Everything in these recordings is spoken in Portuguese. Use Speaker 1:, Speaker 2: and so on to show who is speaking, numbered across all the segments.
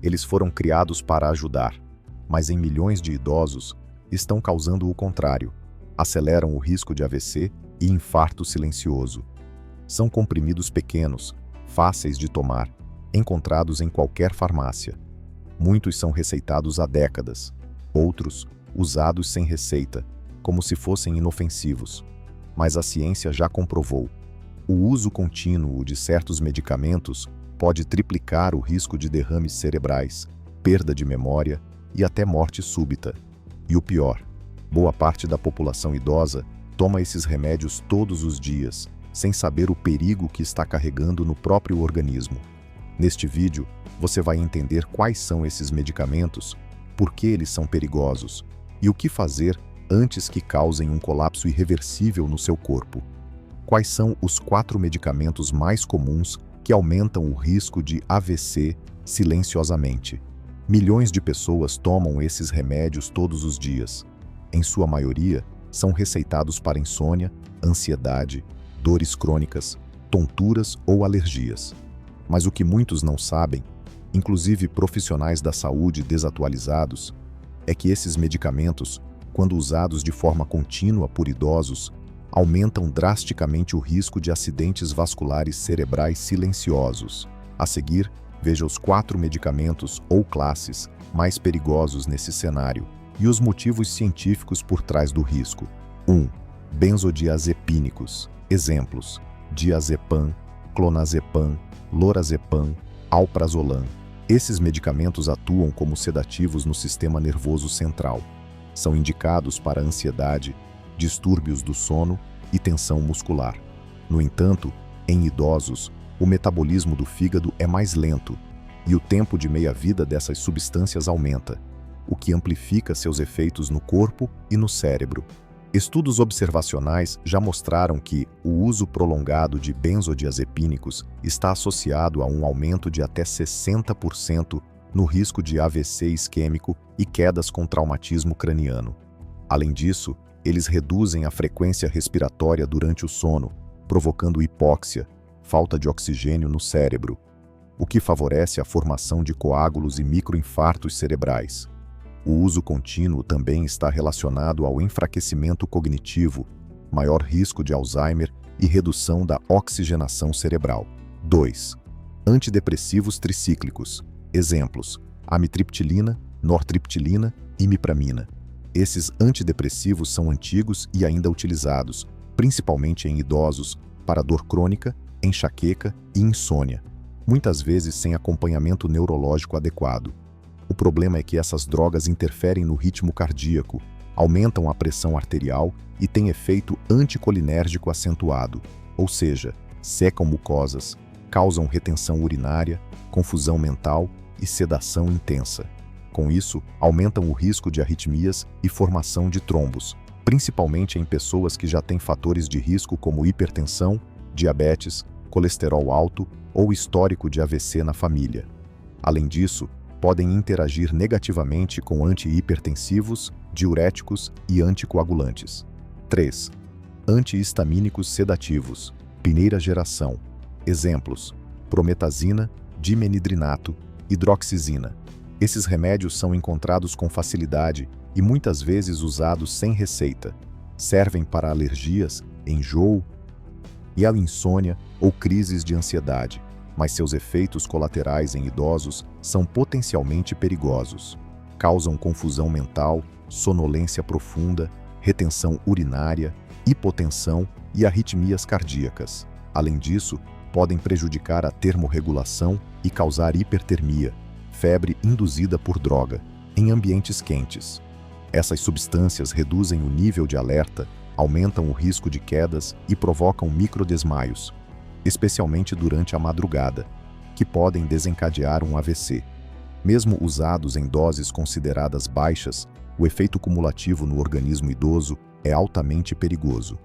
Speaker 1: Eles foram criados para ajudar, mas em milhões de idosos estão causando o contrário. Aceleram o risco de AVC e infarto silencioso. São comprimidos pequenos, fáceis de tomar, encontrados em qualquer farmácia. Muitos são receitados há décadas, outros usados sem receita, como se fossem inofensivos. Mas a ciência já comprovou. O uso contínuo de certos medicamentos pode triplicar o risco de derrames cerebrais, perda de memória e até morte súbita. E o pior, boa parte da população idosa toma esses remédios todos os dias, sem saber o perigo que está carregando no próprio organismo. Neste vídeo, você vai entender quais são esses medicamentos, por que eles são perigosos e o que fazer antes que causem um colapso irreversível no seu corpo. Quais são os 4 medicamentos mais comuns que aumentam o risco de AVC silenciosamente? Milhões de pessoas tomam esses remédios todos os dias. Em sua maioria, são receitados para insônia, ansiedade, dores crônicas, tonturas ou alergias. Mas o que muitos não sabem, inclusive profissionais da saúde desatualizados, é que esses medicamentos, quando usados de forma contínua por idosos, aumentam drasticamente o risco de acidentes vasculares cerebrais silenciosos. A seguir, veja os 4 medicamentos ou classes mais perigosos nesse cenário e os motivos científicos por trás do risco. 1. Benzodiazepínicos. Exemplos: diazepam, clonazepam, lorazepam, alprazolam. Esses medicamentos atuam como sedativos no sistema nervoso central. São indicados para ansiedade, distúrbios do sono e tensão muscular. No entanto, em idosos, o metabolismo do fígado é mais lento e o tempo de meia-vida dessas substâncias aumenta, o que amplifica seus efeitos no corpo e no cérebro. Estudos observacionais já mostraram que o uso prolongado de benzodiazepínicos está associado a um aumento de até 60% no risco de AVC isquêmico e quedas com traumatismo craniano. Além disso, eles reduzem a frequência respiratória durante o sono, provocando hipóxia, falta de oxigênio no cérebro, o que favorece a formação de coágulos e microinfartos cerebrais. O uso contínuo também está relacionado ao enfraquecimento cognitivo, maior risco de Alzheimer e redução da oxigenação cerebral. 2. Antidepressivos tricíclicos. Exemplos: amitriptilina, nortriptilina e imipramina. Esses antidepressivos são antigos e ainda utilizados, principalmente em idosos, para dor crônica, enxaqueca e insônia, muitas vezes sem acompanhamento neurológico adequado. O problema é que essas drogas interferem no ritmo cardíaco, aumentam a pressão arterial e têm efeito anticolinérgico acentuado, ou seja, secam mucosas, causam retenção urinária, confusão mental e sedação intensa. Com isso, aumentam o risco de arritmias e formação de trombos, principalmente em pessoas que já têm fatores de risco como hipertensão, diabetes, colesterol alto ou histórico de AVC na família. Além disso, podem interagir negativamente com antihipertensivos, diuréticos e anticoagulantes. 3. Antihistamínicos sedativos, primeira geração. Exemplos: prometazina, dimenidrinato, hidroxizina. Esses remédios são encontrados com facilidade e muitas vezes usados sem receita. Servem para alergias, enjoo e a insônia ou crises de ansiedade, mas seus efeitos colaterais em idosos são potencialmente perigosos. Causam confusão mental, sonolência profunda, retenção urinária, hipotensão e arritmias cardíacas. Além disso, podem prejudicar a termorregulação e causar hipertermia, febre induzida por droga, em ambientes quentes. Essas substâncias reduzem o nível de alerta, aumentam o risco de quedas e provocam microdesmaios, especialmente durante a madrugada, que podem desencadear um AVC. Mesmo usados em doses consideradas baixas, o efeito cumulativo no organismo idoso é altamente perigoso.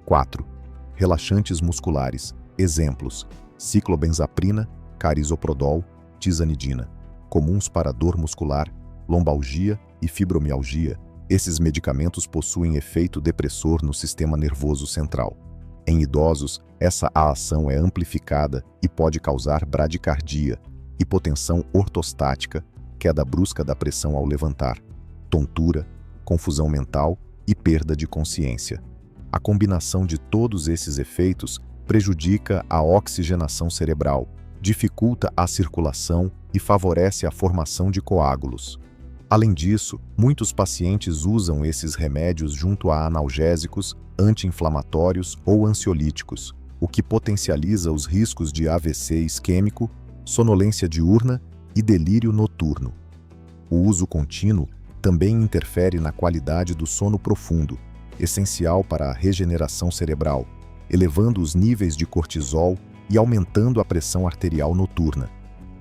Speaker 1: 4. Relaxantes musculares. Exemplos: ciclobenzaprina, carisoprodol, tizanidina. Comuns para dor muscular, lombalgia e fibromialgia, esses medicamentos possuem efeito depressor no sistema nervoso central. Em idosos, essa ação é amplificada e pode causar bradicardia, hipotensão ortostática, queda brusca da pressão ao levantar, tontura, confusão mental e perda de consciência. A combinação de todos esses efeitos prejudica a oxigenação cerebral, dificulta a circulação e favorece a formação de coágulos. Além disso, muitos pacientes usam esses remédios junto a analgésicos, anti-inflamatórios ou ansiolíticos, o que potencializa os riscos de AVC isquêmico, sonolência diurna e delírio noturno. O uso contínuo também interfere na qualidade do sono profundo, essencial para a regeneração cerebral, elevando os níveis de cortisol e aumentando a pressão arterial noturna.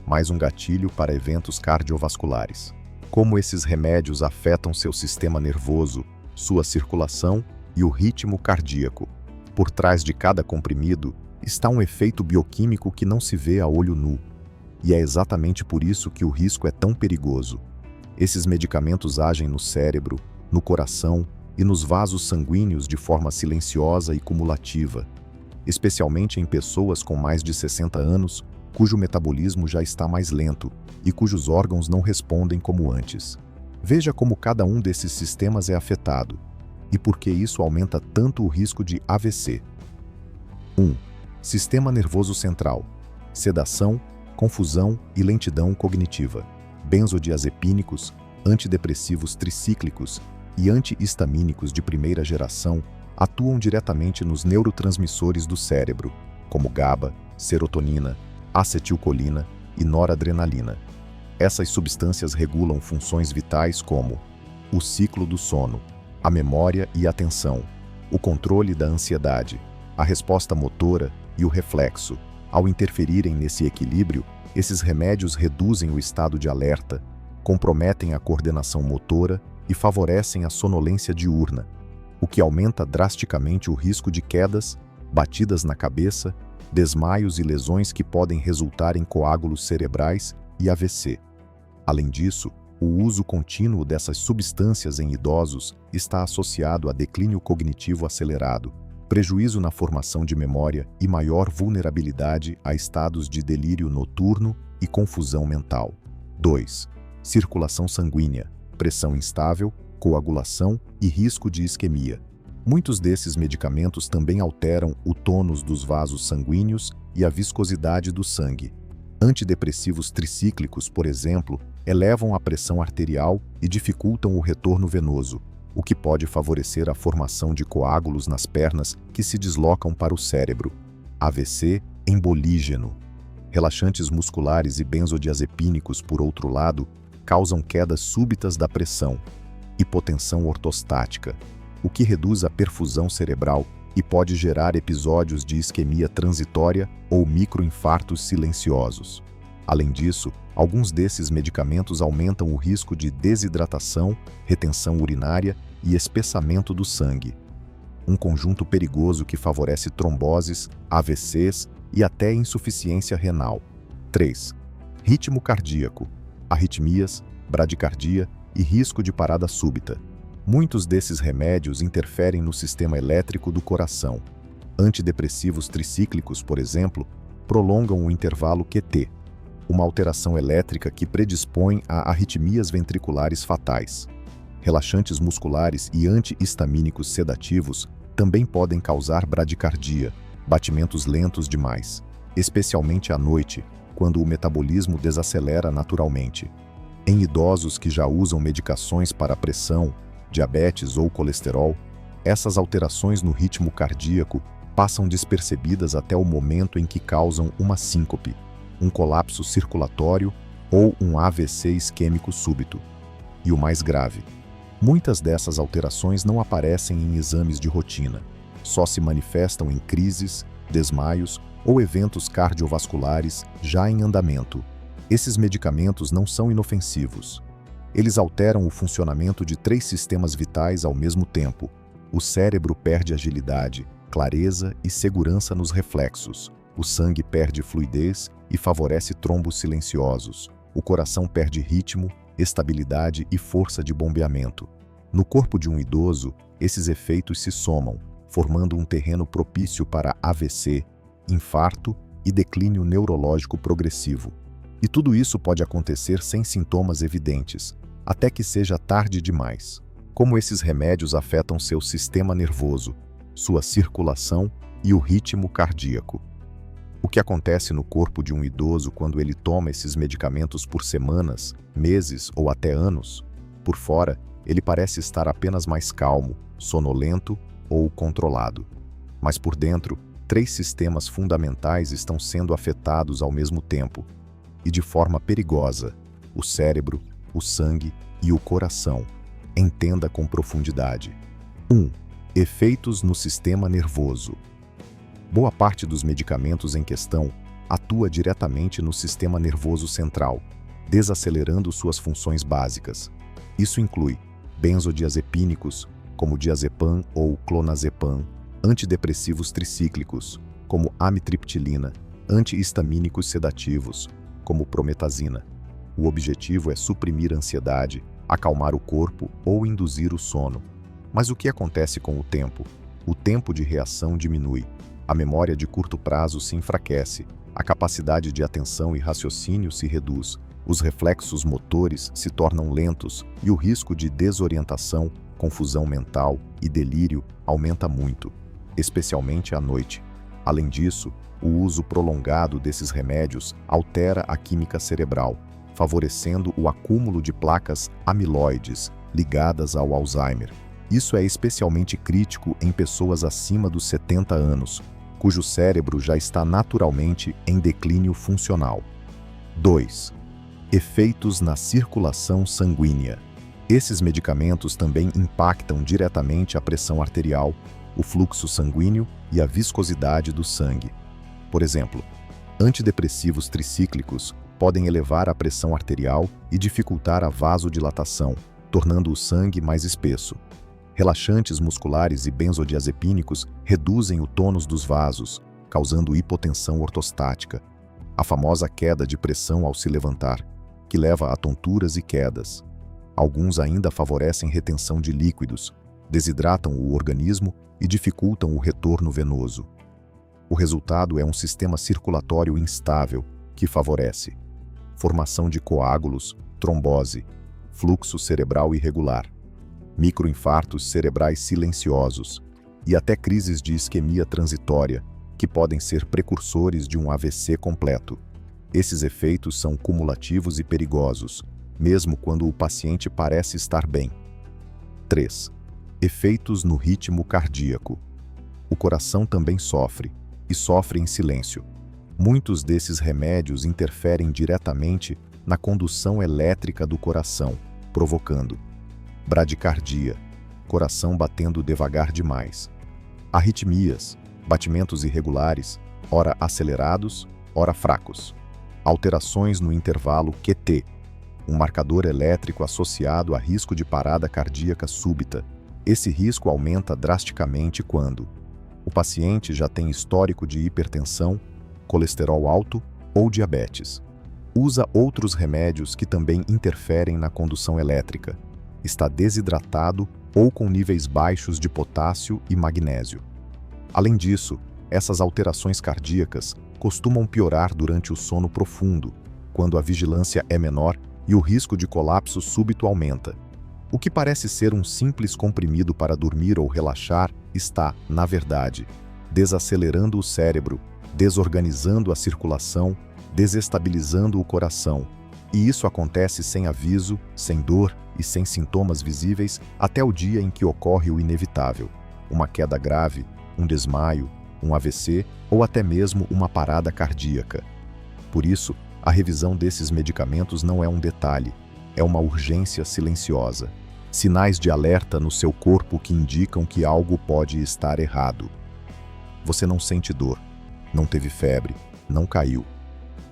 Speaker 1: Mais um gatilho para eventos cardiovasculares. Como esses remédios afetam seu sistema nervoso, sua circulação e o ritmo cardíaco. Por trás de cada comprimido está um efeito bioquímico que não se vê a olho nu. E é exatamente por isso que o risco é tão perigoso. Esses medicamentos agem no cérebro, no coração e nos vasos sanguíneos de forma silenciosa e cumulativa, especialmente em pessoas com mais de 60 anos, cujo metabolismo já está mais lento e cujos órgãos não respondem como antes. Veja como cada um desses sistemas é afetado e por que isso aumenta tanto o risco de AVC. 1. Sistema nervoso central. Sedação, confusão e lentidão cognitiva. Benzodiazepínicos, antidepressivos tricíclicos e antihistamínicos de primeira geração atuam diretamente nos neurotransmissores do cérebro, como GABA, serotonina, acetilcolina e noradrenalina. Essas substâncias regulam funções vitais como o ciclo do sono, a memória e a atenção, o controle da ansiedade, a resposta motora e o reflexo. Ao interferirem nesse equilíbrio, esses remédios reduzem o estado de alerta, comprometem a coordenação motora e favorecem a sonolência diurna, o que aumenta drasticamente o risco de quedas, batidas na cabeça, desmaios e lesões que podem resultar em coágulos cerebrais e AVC. Além disso, o uso contínuo dessas substâncias em idosos está associado a declínio cognitivo acelerado, prejuízo na formação de memória e maior vulnerabilidade a estados de delírio noturno e confusão mental. 2. Circulação sanguínea, pressão instável, coagulação e risco de isquemia. Muitos desses medicamentos também alteram o tônus dos vasos sanguíneos e a viscosidade do sangue. Antidepressivos tricíclicos, por exemplo, elevam a pressão arterial e dificultam o retorno venoso, o que pode favorecer a formação de coágulos nas pernas que se deslocam para o cérebro. AVC embolígeno. Relaxantes musculares e benzodiazepínicos, por outro lado, causam quedas súbitas da pressão. Hipotensão ortostática, o que reduz a perfusão cerebral e pode gerar episódios de isquemia transitória ou microinfartos silenciosos. Além disso, alguns desses medicamentos aumentam o risco de desidratação, retenção urinária e espessamento do sangue. Um conjunto perigoso que favorece tromboses, AVCs e até insuficiência renal. 3. Ritmo cardíaco, arritmias, bradicardia e risco de parada súbita. Muitos desses remédios interferem no sistema elétrico do coração. Antidepressivos tricíclicos, por exemplo, prolongam o intervalo QT, uma alteração elétrica que predispõe a arritmias ventriculares fatais. Relaxantes musculares e antihistamínicos sedativos também podem causar bradicardia, batimentos lentos demais, especialmente à noite, quando o metabolismo desacelera naturalmente. Em idosos que já usam medicações para pressão, diabetes ou colesterol, essas alterações no ritmo cardíaco passam despercebidas até o momento em que causam uma síncope, um colapso circulatório ou um AVC isquêmico súbito. E o mais grave, muitas dessas alterações não aparecem em exames de rotina, só se manifestam em crises, desmaios ou eventos cardiovasculares já em andamento. Esses medicamentos não são inofensivos. Eles alteram o funcionamento de 3 sistemas vitais ao mesmo tempo. O cérebro perde agilidade, clareza e segurança nos reflexos. O sangue perde fluidez e favorece trombos silenciosos. O coração perde ritmo, estabilidade e força de bombeamento. No corpo de um idoso, esses efeitos se somam, formando um terreno propício para AVC, infarto e declínio neurológico progressivo. E tudo isso pode acontecer sem sintomas evidentes, até que seja tarde demais. Como esses remédios afetam seu sistema nervoso, sua circulação e o ritmo cardíaco. O que acontece no corpo de um idoso quando ele toma esses medicamentos por semanas, meses ou até anos? Por fora, ele parece estar apenas mais calmo, sonolento ou controlado. Mas por dentro, 3 sistemas fundamentais estão sendo afetados ao mesmo tempo, e de forma perigosa: o cérebro, o sangue e o coração. Entenda com profundidade. 1. Efeitos no sistema nervoso. Boa parte dos medicamentos em questão atua diretamente no sistema nervoso central, desacelerando suas funções básicas. Isso inclui benzodiazepínicos, como diazepam ou clonazepam, antidepressivos tricíclicos, como amitriptilina, antihistamínicos sedativos, como prometazina. O objetivo é suprimir a ansiedade, acalmar o corpo ou induzir o sono. Mas o que acontece com o tempo? O tempo de reação diminui. A memória de curto prazo se enfraquece, a capacidade de atenção e raciocínio se reduz, os reflexos motores se tornam lentos e o risco de desorientação, confusão mental e delírio aumenta muito, especialmente à noite. Além disso, o uso prolongado desses remédios altera a química cerebral, favorecendo o acúmulo de placas amiloides ligadas ao Alzheimer. Isso é especialmente crítico em pessoas acima dos 70 anos, cujo cérebro já está naturalmente em declínio funcional. 2. Efeitos na circulação sanguínea. Esses medicamentos também impactam diretamente a pressão arterial, o fluxo sanguíneo e a viscosidade do sangue. Por exemplo, antidepressivos tricíclicos podem elevar a pressão arterial e dificultar a vasodilatação, tornando o sangue mais espesso. Relaxantes musculares e benzodiazepínicos reduzem o tônus dos vasos, causando hipotensão ortostática, a famosa queda de pressão ao se levantar, que leva a tonturas e quedas. Alguns ainda favorecem retenção de líquidos, desidratam o organismo e dificultam o retorno venoso. O resultado é um sistema circulatório instável, que favorece formação de coágulos, trombose, fluxo cerebral irregular, microinfartos cerebrais silenciosos e até crises de isquemia transitória, que podem ser precursores de um AVC completo. Esses efeitos são cumulativos e perigosos, mesmo quando o paciente parece estar bem. 3. Efeitos no ritmo cardíaco. O coração também sofre, e sofre em silêncio. Muitos desses remédios interferem diretamente na condução elétrica do coração, provocando bradicardia, coração batendo devagar demais, arritmias, batimentos irregulares, ora acelerados, ora fracos, alterações no intervalo QT, um marcador elétrico associado a risco de parada cardíaca súbita. Esse risco aumenta drasticamente quando o paciente já tem histórico de hipertensão, colesterol alto ou diabetes. Usa outros remédios que também interferem na condução elétrica. Está desidratado ou com níveis baixos de potássio e magnésio. Além disso, essas alterações cardíacas costumam piorar durante o sono profundo, quando a vigilância é menor e o risco de colapso súbito aumenta. O que parece ser um simples comprimido para dormir ou relaxar está, na verdade, desacelerando o cérebro, desorganizando a circulação, desestabilizando o coração. E isso acontece sem aviso, sem dor e sem sintomas visíveis até o dia em que ocorre o inevitável: uma queda grave, um desmaio, um AVC ou até mesmo uma parada cardíaca. Por isso, a revisão desses medicamentos não é um detalhe, é uma urgência silenciosa. Sinais de alerta no seu corpo que indicam que algo pode estar errado. Você não sente dor, não teve febre, não caiu.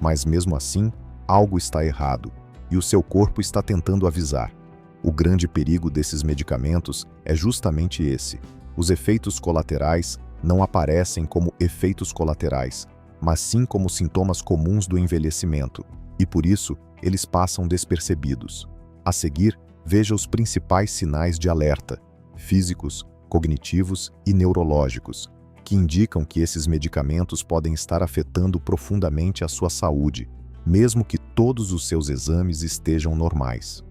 Speaker 1: Mas mesmo assim, algo está errado e o seu corpo está tentando avisar. O grande perigo desses medicamentos é justamente esse: os efeitos colaterais não aparecem como efeitos colaterais, mas sim como sintomas comuns do envelhecimento, e por isso eles passam despercebidos. A seguir, veja os principais sinais de alerta, físicos, cognitivos e neurológicos, que indicam que esses medicamentos podem estar afetando profundamente a sua saúde. mesmo que todos os seus exames estejam normais.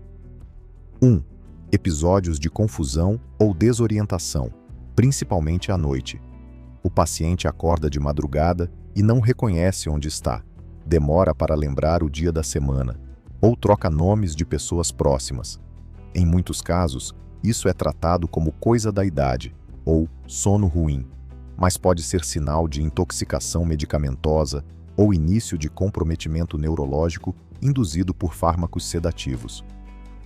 Speaker 1: 1. Episódios de confusão ou desorientação, principalmente à noite. O paciente acorda de madrugada e não reconhece onde está, demora para lembrar o dia da semana, ou troca nomes de pessoas próximas. Em muitos casos, isso é tratado como coisa da idade, ou sono ruim, mas pode ser sinal de intoxicação medicamentosa ou início de comprometimento neurológico induzido por fármacos sedativos.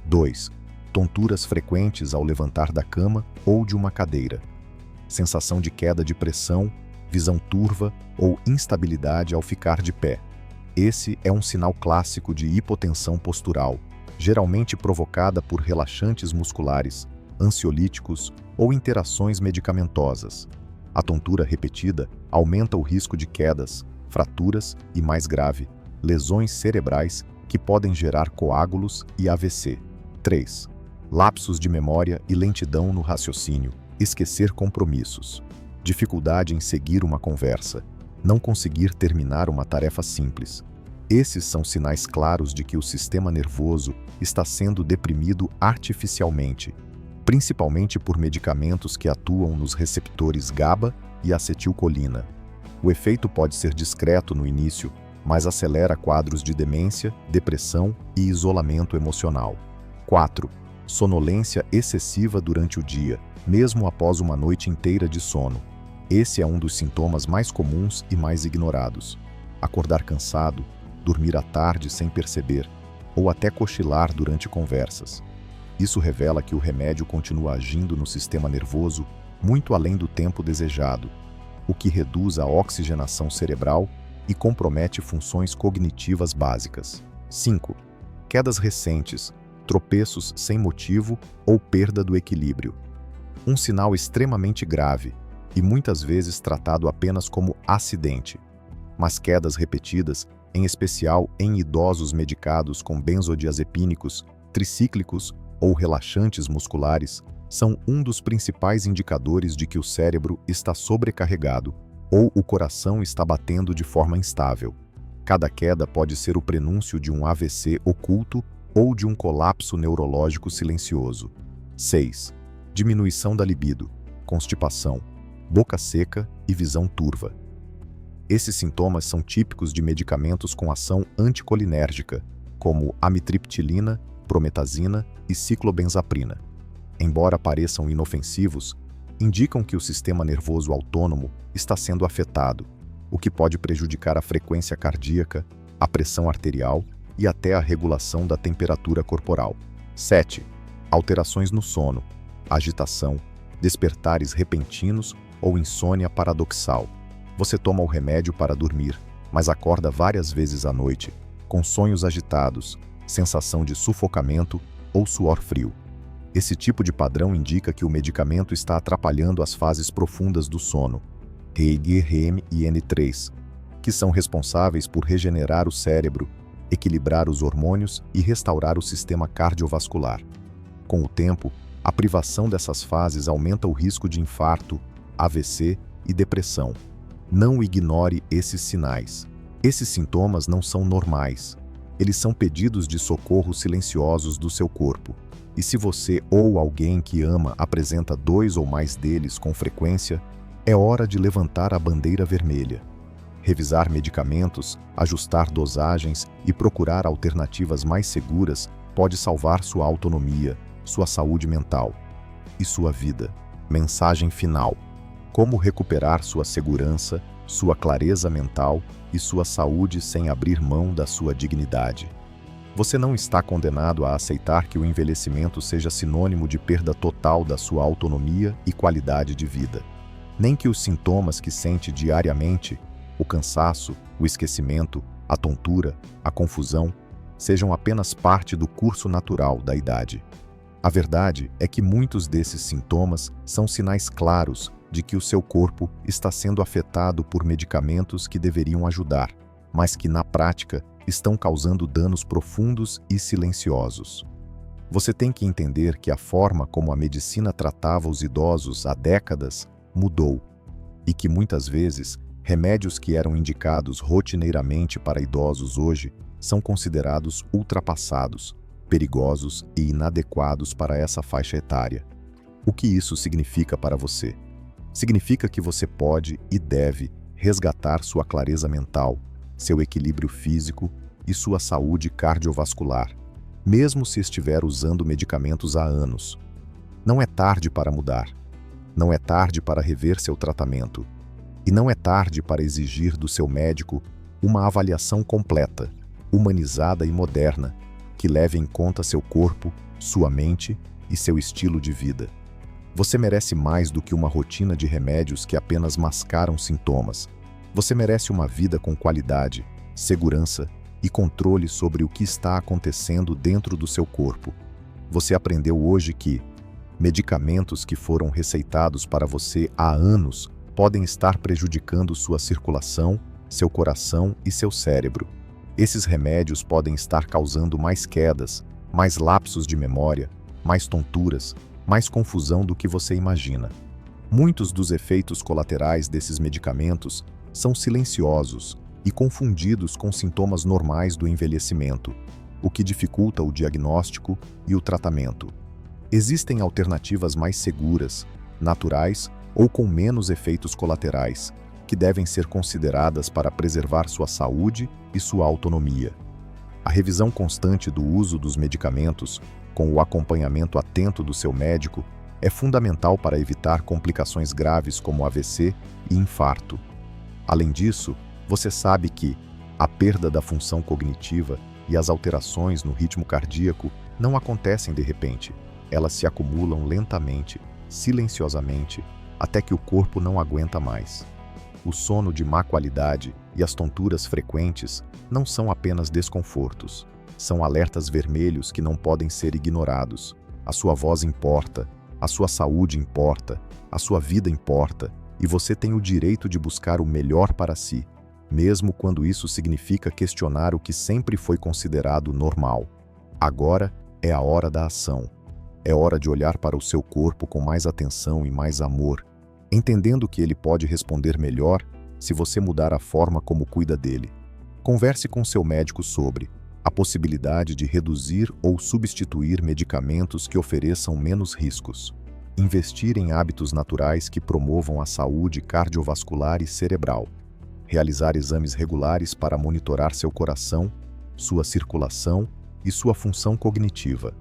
Speaker 1: 2. Tonturas frequentes ao levantar da cama ou de uma cadeira. Sensação de queda de pressão, visão turva ou instabilidade ao ficar de pé. Esse é um sinal clássico de hipotensão postural, geralmente provocada por relaxantes musculares, ansiolíticos ou interações medicamentosas. A tontura repetida aumenta o risco de quedas, fraturas e, mais grave, lesões cerebrais que podem gerar coágulos e AVC. 3. Lapsos de memória e lentidão no raciocínio, esquecer compromissos, dificuldade em seguir uma conversa, não conseguir terminar uma tarefa simples. Esses são sinais claros de que o sistema nervoso está sendo deprimido artificialmente, principalmente por medicamentos que atuam nos receptores GABA e acetilcolina. O efeito pode ser discreto no início, mas acelera quadros de demência, depressão e isolamento emocional. 4. Sonolência excessiva durante o dia, mesmo após uma noite inteira de sono. Esse é um dos sintomas mais comuns e mais ignorados. Acordar cansado, dormir à tarde sem perceber, ou até cochilar durante conversas. Isso revela que o remédio continua agindo no sistema nervoso muito além do tempo desejado, o que reduz a oxigenação cerebral e compromete funções cognitivas básicas. 5. Quedas recentes, tropeços sem motivo ou perda do equilíbrio. Um sinal extremamente grave e muitas vezes tratado apenas como acidente. Mas quedas repetidas, em especial em idosos medicados com benzodiazepínicos, tricíclicos ou relaxantes musculares, são um dos principais indicadores de que o cérebro está sobrecarregado ou o coração está batendo de forma instável. Cada queda pode ser o prenúncio de um AVC oculto ou de um colapso neurológico silencioso. 6. Diminuição da libido, constipação, boca seca e visão turva. Esses sintomas são típicos de medicamentos com ação anticolinérgica, como amitriptilina, prometazina e ciclobenzaprina. Embora pareçam inofensivos, indicam que o sistema nervoso autônomo está sendo afetado, o que pode prejudicar a frequência cardíaca, a pressão arterial e até a regulação da temperatura corporal. 7. Alterações no sono, agitação, despertares repentinos ou insônia paradoxal. Você toma o remédio para dormir, mas acorda várias vezes à noite, com sonhos agitados, sensação de sufocamento ou suor frio. Esse tipo de padrão indica que o medicamento está atrapalhando as fases profundas do sono, REM e N3, que são responsáveis por regenerar o cérebro, equilibrar os hormônios e restaurar o sistema cardiovascular. Com o tempo, a privação dessas fases aumenta o risco de infarto, AVC e depressão. Não ignore esses sinais. Esses sintomas não são normais. Eles são pedidos de socorro silenciosos do seu corpo. E se você ou alguém que ama apresenta 2 ou mais deles com frequência, é hora de levantar a bandeira vermelha. Revisar medicamentos, ajustar dosagens e procurar alternativas mais seguras pode salvar sua autonomia, sua saúde mental e sua vida. Mensagem final: como recuperar sua segurança, sua clareza mental e sua saúde sem abrir mão da sua dignidade. Você não está condenado a aceitar que o envelhecimento seja sinônimo de perda total da sua autonomia e qualidade de vida. Nem que os sintomas que sente diariamente, o cansaço, o esquecimento, a tontura, a confusão, sejam apenas parte do curso natural da idade. A verdade é que muitos desses sintomas são sinais claros de que o seu corpo está sendo afetado por medicamentos que deveriam ajudar, mas que, na prática, estão causando danos profundos e silenciosos. Você tem que entender que a forma como a medicina tratava os idosos há décadas mudou, e que muitas vezes remédios que eram indicados rotineiramente para idosos hoje são considerados ultrapassados, perigosos e inadequados para essa faixa etária. O que isso significa para você? Significa que você pode e deve resgatar sua clareza mental, seu equilíbrio físico e sua saúde cardiovascular, mesmo se estiver usando medicamentos há anos. Não é tarde para mudar. Não é tarde para rever seu tratamento. E não é tarde para exigir do seu médico uma avaliação completa, humanizada e moderna, que leve em conta seu corpo, sua mente e seu estilo de vida. Você merece mais do que uma rotina de remédios que apenas mascaram sintomas. Você merece uma vida com qualidade, segurança e controle sobre o que está acontecendo dentro do seu corpo. Você aprendeu hoje que medicamentos que foram receitados para você há anos podem estar prejudicando sua circulação, seu coração e seu cérebro. Esses remédios podem estar causando mais quedas, mais lapsos de memória, mais tonturas, mais confusão do que você imagina. Muitos dos efeitos colaterais desses medicamentos são silenciosos e confundidos com sintomas normais do envelhecimento, o que dificulta o diagnóstico e o tratamento. Existem alternativas mais seguras, naturais ou com menos efeitos colaterais, que devem ser consideradas para preservar sua saúde e sua autonomia. A revisão constante do uso dos medicamentos, com o acompanhamento atento do seu médico, é fundamental para evitar complicações graves como AVC e infarto. Além disso, você sabe que a perda da função cognitiva e as alterações no ritmo cardíaco não acontecem de repente. Elas se acumulam lentamente, silenciosamente, até que o corpo não aguenta mais. O sono de má qualidade e as tonturas frequentes não são apenas desconfortos. São alertas vermelhos que não podem ser ignorados. A sua voz importa, a sua saúde importa, a sua vida importa, e você tem o direito de buscar o melhor para si, mesmo quando isso significa questionar o que sempre foi considerado normal. Agora é a hora da ação. É hora de olhar para o seu corpo com mais atenção e mais amor, entendendo que ele pode responder melhor se você mudar a forma como cuida dele. Converse com seu médico sobre a possibilidade de reduzir ou substituir medicamentos que ofereçam menos riscos. Investir em hábitos naturais que promovam a saúde cardiovascular e cerebral. Realizar exames regulares para monitorar seu coração, sua circulação e sua função cognitiva.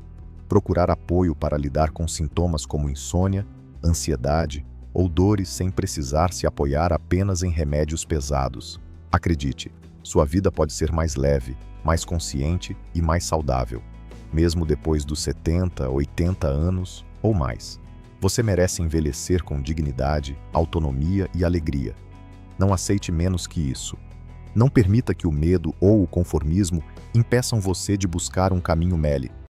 Speaker 1: Procurar apoio para lidar com sintomas como insônia, ansiedade ou dores sem precisar se apoiar apenas em remédios pesados. Acredite, sua vida pode ser mais leve, mais consciente e mais saudável, mesmo depois dos 70, 80 anos ou mais. Você merece envelhecer com dignidade, autonomia e alegria. Não aceite menos que isso. Não permita que o medo ou o conformismo impeçam você de buscar um caminho melhor.